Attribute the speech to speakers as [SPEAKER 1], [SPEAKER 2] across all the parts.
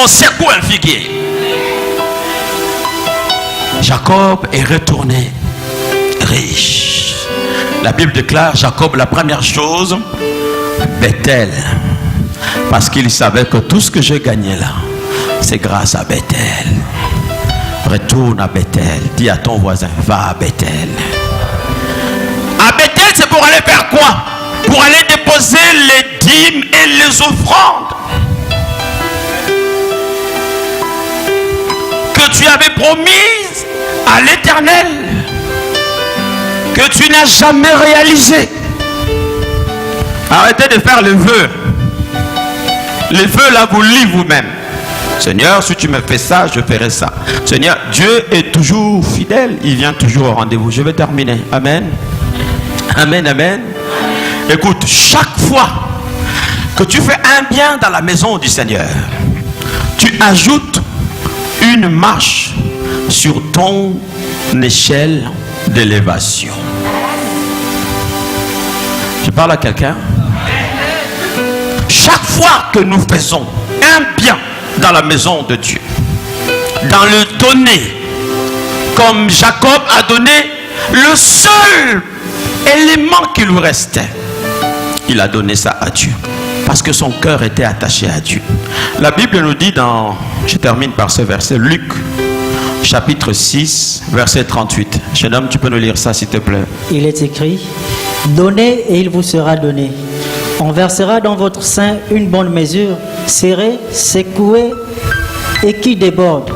[SPEAKER 1] on secoue un figuier. Jacob est retourné riche. La Bible déclare Jacob, la première chose, Bethel. Parce qu'il savait que tout ce que j'ai gagné là, c'est grâce à Bethel. Retourne à Bethel. Dis à ton voisin, va à Bethel. À Bethel, c'est pour aller faire quoi? Pour aller déposer les dîmes et les offrandes que tu avais promises à l'Éternel, que tu n'as jamais réalisé. Arrêtez de faire le vœu. Les vœux là, vous lisez vous-même. Seigneur, si tu me fais ça, je ferai ça. Seigneur, Dieu est toujours fidèle. Il vient toujours au rendez-vous. Je vais terminer. Amen. Amen, amen. Écoute, chaque fois que tu fais un bien dans la maison du Seigneur, tu ajoutes une marche sur ton échelle d'élévation. Je parle à quelqu'un. Chaque fois que nous faisons un bien dans la maison de Dieu, dans le donner, comme Jacob a donné le seul élément qui lui restait, il a donné ça à Dieu parce que son cœur était attaché à Dieu. La Bible nous dit dans, je termine par ce verset, Luc chapitre 6 verset 38. Jeune homme, tu peux nous lire ça s'il te plaît? Il est écrit: donnez et il vous sera donné. On versera dans votre sein une bonne mesure, serrée, secouée et qui déborde,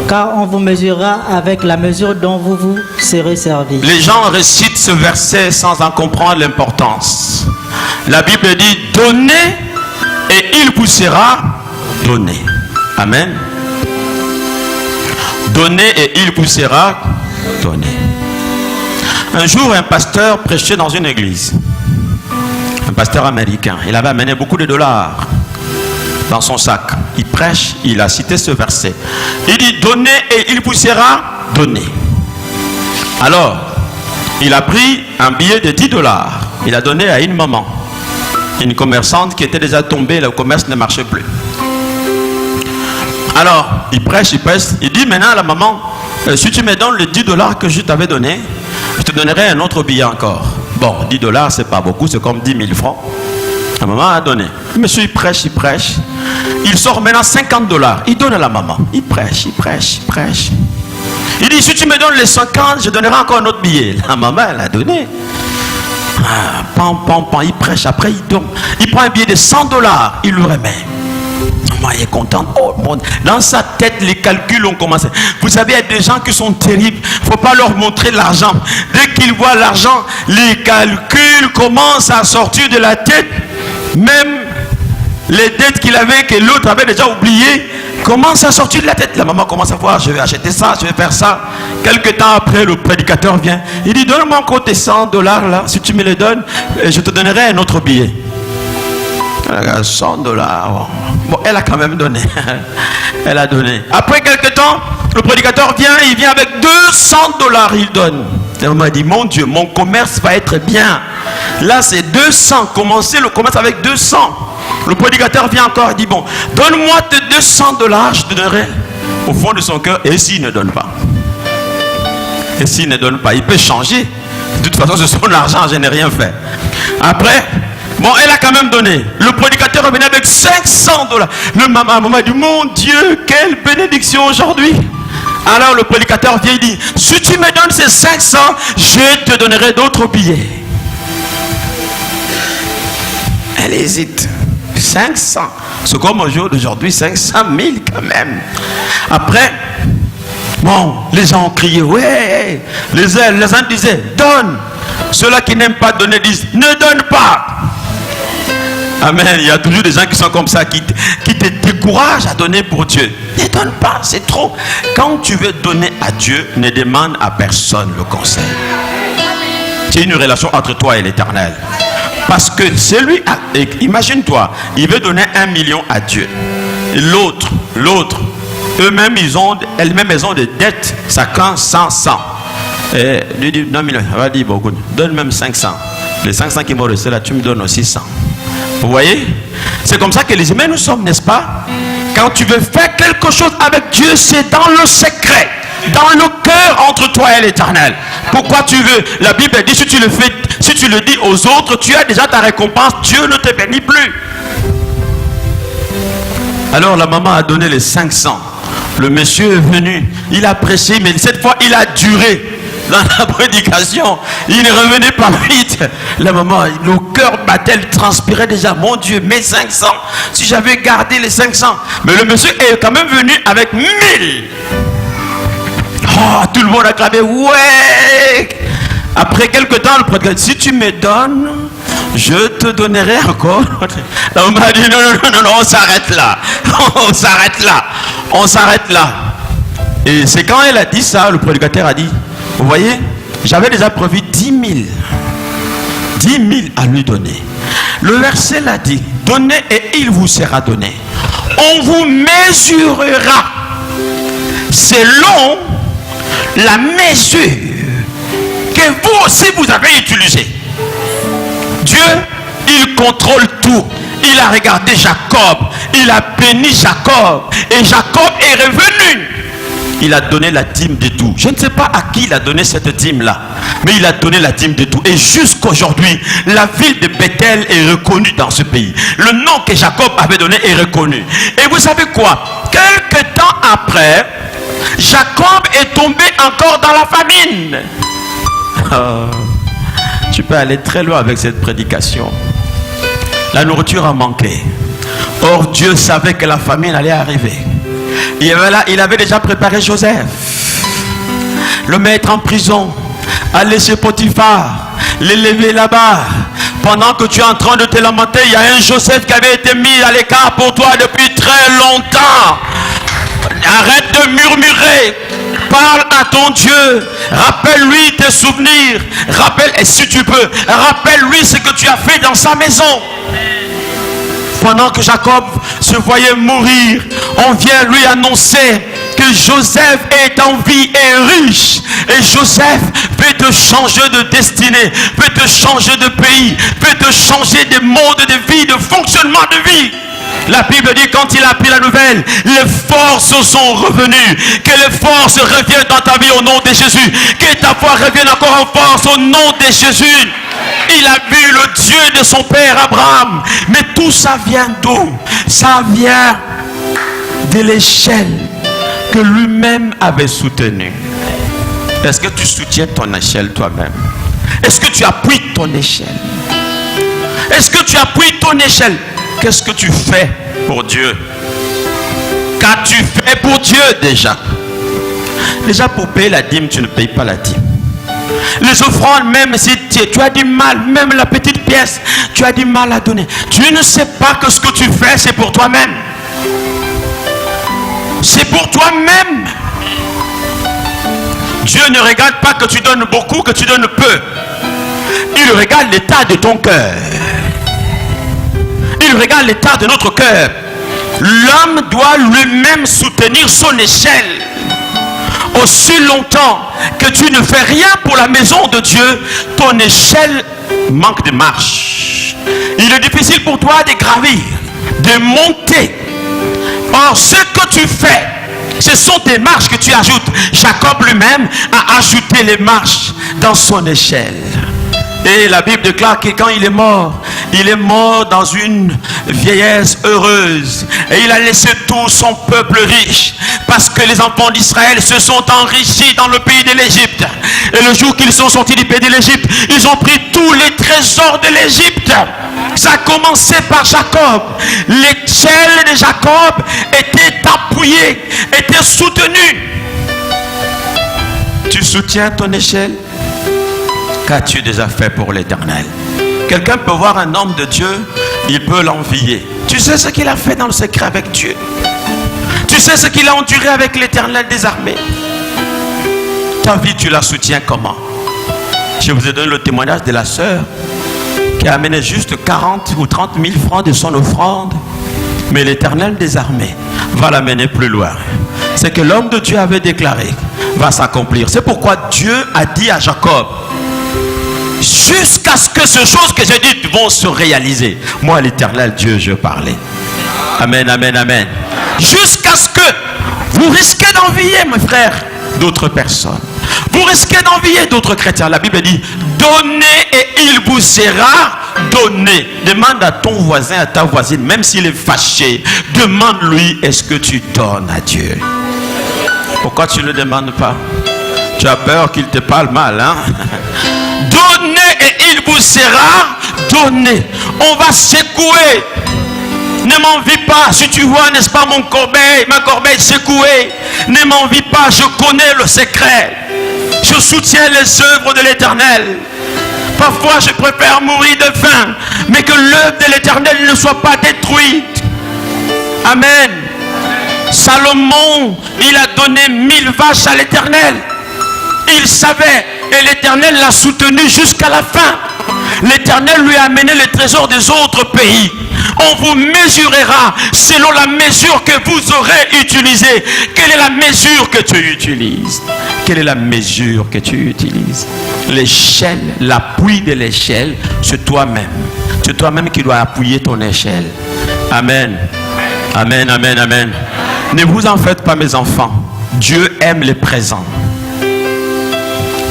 [SPEAKER 1] car on vous mesurera avec la mesure dont vous vous serez servi. Les gens récitent ce verset sans en comprendre l'importance. La Bible dit: donnez et il vous sera donné. Amen. Donnez et il vous sera donné. Un jour, un pasteur prêchait dans une église. Un pasteur américain. Il avait amené beaucoup de dollars dans son sac. Il prêche, il a cité ce verset. Il dit: donnez et il vous sera donné. Alors, il a pris un billet de 10 dollars. Il a donné à une maman, une commerçante qui était déjà tombée, le commerce ne marchait plus. Alors, il prêche, il dit maintenant à la maman: si tu me donnes les 10 dollars que je t'avais donné, je te donnerai un autre billet encore. Bon, 10 dollars, c'est pas beaucoup, c'est comme 10 000 francs. La maman a donné. Le monsieur, il prêche. Il sort maintenant 50 dollars. Il donne à la maman. Il prêche. Il dit: si tu me donnes les 50, je donnerai encore un autre billet. La maman, elle a donné. Il prêche. Après, il donne. Il prend un billet de 100 dollars. Il le remet. Maman est contente. Oh, bon. Dans sa tête, les calculs ont commencé. Vous savez, il y a des gens qui sont terribles. Il ne faut pas leur montrer l'argent. Dès qu'ils voient l'argent, les calculs commencent à sortir de la tête. Même les dettes qu'il avait, que l'autre avait déjà oubliées, commencent à sortir de la tête. La maman commence à voir: je vais acheter ça, je vais faire ça. Quelque temps après, le prédicateur vient. Il dit: donne-moi encore tes 100 dollars là. Si tu me les donnes, je te donnerai un autre billet. 100 dollars. Bon, elle a quand même donné. Elle a donné. Après quelques temps, le prédicateur vient, il vient avec 200 dollars, il donne. Et on m'a dit: mon Dieu, mon commerce va être bien. Là, c'est 200. Commencez le commerce avec 200. Le prédicateur vient encore, il dit: bon, donne-moi tes 200 dollars, je te donnerai. Au fond de son cœur, et s'il ne donne pas? Et s'il ne donne pas, il peut changer. De toute façon, c'est son argent, je n'ai rien fait. Après, bon, elle a quand même donné. Le prédicateur revenait avec 500 dollars. Le maman a dit: mon Dieu, quelle bénédiction aujourd'hui. Alors le prédicateur vient et dit: si tu me donnes ces 500, je te donnerai d'autres billets. Elle hésite. 500. C'est comme au jour d'aujourd'hui, 500 000 quand même. Après, bon, les gens ont crié: ouais. Les uns disaient: donne. Ceux-là qui n'aiment pas donner disent: ne donne pas. Amen. Il y a toujours des gens qui sont comme ça, qui te découragent à donner pour Dieu. Ne donne pas, c'est trop. Quand tu veux donner à Dieu, ne demande à personne le conseil. C'est une relation entre toi et l'Éternel. Parce que celui, imagine-toi, il veut donner 1 million à Dieu. Et l'autre, elles-mêmes, ils ont des dettes, chacun 100. Et lui dit: non, million, va dire beaucoup, donne même 500. Les 500 qui m'ont resté là, tu me donnes aussi 100. Vous voyez? C'est comme ça que les humains nous sommes, n'est-ce pas? Quand tu veux faire quelque chose avec Dieu, c'est dans le secret, dans le cœur entre toi et l'Éternel. Pourquoi tu veux? La Bible dit, si tu le fais, si tu le dis aux autres, tu as déjà ta récompense. Dieu ne te bénit plus. Alors la maman a donné les 500. Le monsieur est venu, il a prêché, mais cette fois il a duré dans la prédication. Il ne revenait pas vite. La maman, le cœur battait, elle transpirait déjà. Mon Dieu, mes 500. Si j'avais gardé les 500. Mais le monsieur est quand même venu avec 1000. Oh, tout le monde a clamé. Ouais. Après quelques temps, le prédicateur dit, si tu me donnes, je te donnerai encore. La maman a dit, non, on s'arrête là. On s'arrête là. On s'arrête là. Et c'est quand elle a dit ça, le prédicateur a dit, vous voyez, j'avais déjà prévu 10 000. 10 000 à lui donner. Le verset l'a dit, donnez et il vous sera donné. On vous mesurera selon la mesure que vous aussi vous avez utilisée. Dieu, il contrôle tout. Il a regardé Jacob, il a béni Jacob, et Jacob est revenu. Il a donné la dîme de tout. Je ne sais pas à qui il a donné cette dîme-là, mais il a donné la dîme de tout. Et jusqu'aujourd'hui, la ville de Bethel est reconnue dans ce pays. Le nom que Jacob avait donné est reconnu. Et vous savez quoi? Quelque temps après, Jacob est tombé encore dans la famine. Oh, tu peux aller très loin avec cette prédication. La nourriture a manqué. Or, Dieu savait que la famine allait arriver. Il avait déjà préparé Joseph, le mettre en prison, aller chez Potiphar, l'élever là-bas. Pendant que tu es en train de te lamenter, il y a un Joseph qui avait été mis à l'écart pour toi depuis très longtemps. Arrête de murmurer. Parle à ton Dieu. Rappelle-lui tes souvenirs. Et si tu peux, rappelle-lui ce que tu as fait dans sa maison. Pendant que Jacob se voyait mourir, on vient lui annoncer que Joseph est en vie et riche. Et Joseph peut te changer de destinée, peut te changer de pays, peut te changer de mode de vie, de fonctionnement de vie. La Bible dit, quand il a appris la nouvelle, les forces sont revenues. Que les forces reviennent dans ta vie au nom de Jésus. Que ta foi revienne encore en force au nom de Jésus. Il a vu le Dieu de son père Abraham. Mais tout ça vient d'où? Ça vient de l'échelle que lui-même avait soutenue. Est-ce que tu soutiens ton échelle toi-même? Est-ce que tu appuies ton échelle? Est-ce que tu appuies ton échelle? Qu'est-ce que tu fais pour Dieu? Qu'as-tu fait pour Dieu déjà? Déjà pour payer la dîme, tu ne payes pas la dîme. Les offrandes, même si tu as du mal, même la petite pièce, tu as du mal à donner. Tu ne sais pas que ce que tu fais, c'est pour toi-même. C'est pour toi-même. Dieu ne regarde pas que tu donnes beaucoup, que tu donnes peu. Il regarde l'état de ton cœur. Il regarde l'état de notre cœur. L'homme doit lui-même soutenir son échelle. Aussi longtemps que tu ne fais rien pour la maison de Dieu, ton échelle manque de marche. Il est difficile pour toi de gravir, de monter. Or, ce que tu fais, ce sont des marches que tu ajoutes. Jacob lui-même a ajouté les marches dans son échelle. Et la Bible déclare que quand il est mort dans une vieillesse heureuse. Et il a laissé tout son peuple riche. Parce que les enfants d'Israël se sont enrichis dans le pays de l'Égypte. Et le jour qu'ils sont sortis du pays de l'Égypte, ils ont pris tous les trésors de l'Égypte. Ça a commencé par Jacob. L'échelle de Jacob était appuyée, était soutenue. Tu soutiens ton échelle? Qu'as-tu déjà fait pour l'Éternel? Quelqu'un peut voir un homme de Dieu, il peut l'envier. Tu sais ce qu'il a fait dans le secret avec Dieu? Tu sais ce qu'il a enduré avec l'Éternel des armées? Ta vie, tu la soutiens comment? Je vous ai donné le témoignage de la sœur qui a amené juste 40 ou 30 000 francs de son offrande. Mais l'Éternel des armées va l'amener plus loin. C'est que l'homme de Dieu avait déclaré va s'accomplir. C'est pourquoi Dieu a dit à Jacob, jusqu'à ce que ces choses que j'ai dites vont se réaliser. Moi, l'Éternel Dieu, je parlais. Amen, amen, amen. Jusqu'à ce que vous risquez d'envier, mes frères, d'autres personnes. Vous risquez d'envier d'autres chrétiens. La Bible dit, donnez et il vous sera donné. Demande à ton voisin, à ta voisine, même s'il est fâché, demande-lui, est-ce que tu donnes à Dieu? Pourquoi tu ne le demandes pas? Tu as peur qu'il te parle mal, hein? Donnez et il vous sera donné. On va secouer. Ne m'envie pas, si tu vois, n'est-ce pas, ma corbeille secouée. Ne m'envie pas, je connais le secret. Je soutiens les œuvres de l'Éternel. Parfois, je préfère mourir de faim, mais que l'œuvre de l'Éternel ne soit pas détruite. Amen. Salomon, il a donné 1000 vaches à l'Éternel. Il savait, et l'Éternel l'a soutenu jusqu'à la fin. L'Éternel lui a amené les trésors des autres pays. On vous mesurera selon la mesure que vous aurez utilisée. Quelle est la mesure que tu utilises? Quelle est la mesure que tu utilises? L'échelle, l'appui de l'échelle, c'est toi-même. C'est toi-même qui dois appuyer ton échelle. Amen. Amen, amen, amen. Ne vous en faites pas, mes enfants. Dieu aime les présents.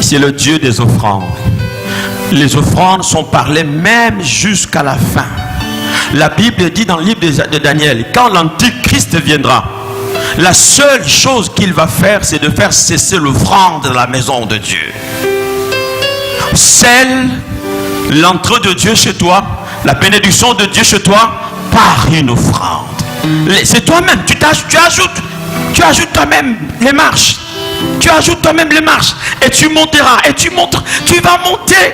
[SPEAKER 1] C'est le Dieu des offrandes. Les offrandes sont parlées même jusqu'à la fin. La Bible dit dans le livre de Daniel, quand l'Antichrist viendra, la seule chose qu'il va faire, c'est de faire cesser l'offrande de la maison de Dieu. Celle, l'entrée de Dieu chez toi, la bénédiction de Dieu chez toi, par une offrande. C'est toi-même, tu ajoutes toi-même les marches. Tu ajoutes toi-même les marches et tu monteras et tu montes, tu vas monter.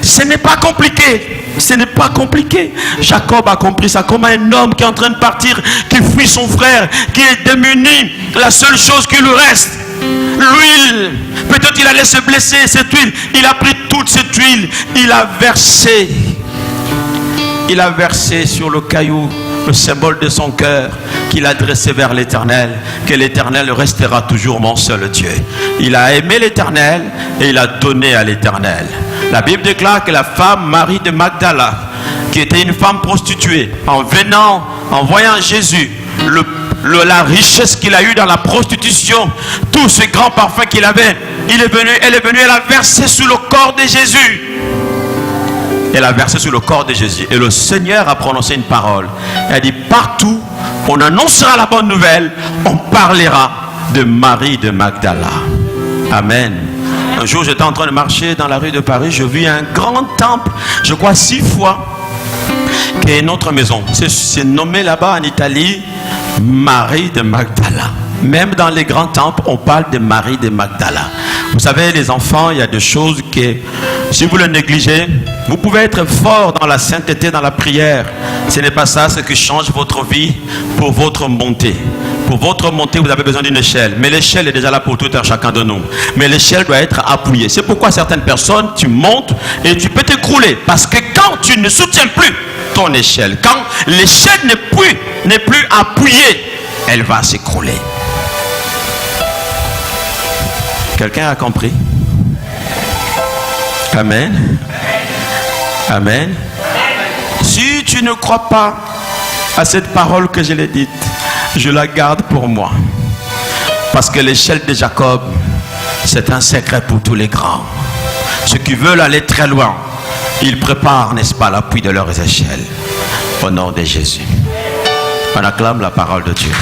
[SPEAKER 1] Ce n'est pas compliqué. Ce n'est pas compliqué. Jacob a compris ça comme un homme qui est en train de partir, qui fuit son frère, qui est démuni. La seule chose qui lui reste, l'huile. Peut-être qu'il allait se blesser, cette huile. Il a pris toute cette huile, il a versé. Il a versé sur le caillou le symbole de son cœur qu'il a dressé vers l'Éternel, que l'Éternel restera toujours mon seul Dieu. Il a aimé l'Éternel et il a donné à l'Éternel. La Bible déclare que la femme Marie de Magdala, qui était une femme prostituée, en voyant Jésus, la richesse qu'il a eue dans la prostitution, tout ce grand parfum qu'il avait, elle est venue, elle a versé sur le corps de Jésus. Elle a versé sur le corps de Jésus. Et le Seigneur a prononcé une parole. Elle a dit, partout, on annoncera la bonne nouvelle, on parlera de Marie de Magdala. Amen. Un jour, j'étais en train de marcher dans la rue de Paris, je vis un grand temple, je crois 6 fois, qui est notre maison. C'est nommé là-bas en Italie, Marie de Magdala. Même dans les grands temples, on parle de Marie de Magdala. Vous savez, les enfants, il y a des choses que, si vous les négligez, vous pouvez être fort dans la sainteté, dans la prière. Ce n'est pas ça ce qui change votre vie pour votre montée. Pour votre montée, vous avez besoin d'une échelle. Mais l'échelle est déjà là pour tout un chacun de nous. Mais l'échelle doit être appuyée. C'est pourquoi certaines personnes, tu montes et tu peux t'écrouler. Parce que quand tu ne soutiens plus ton échelle, quand l'échelle n'est plus appuyée, elle va s'écrouler. Quelqu'un a compris? Amen. Amen. Si tu ne crois pas à cette parole que je l'ai dite, je la garde pour moi. Parce que l'échelle de Jacob, c'est un secret pour tous les grands. Ceux qui veulent aller très loin, ils préparent, n'est-ce pas, l'appui de leurs échelles. Au nom de Jésus. On acclame la parole de Dieu.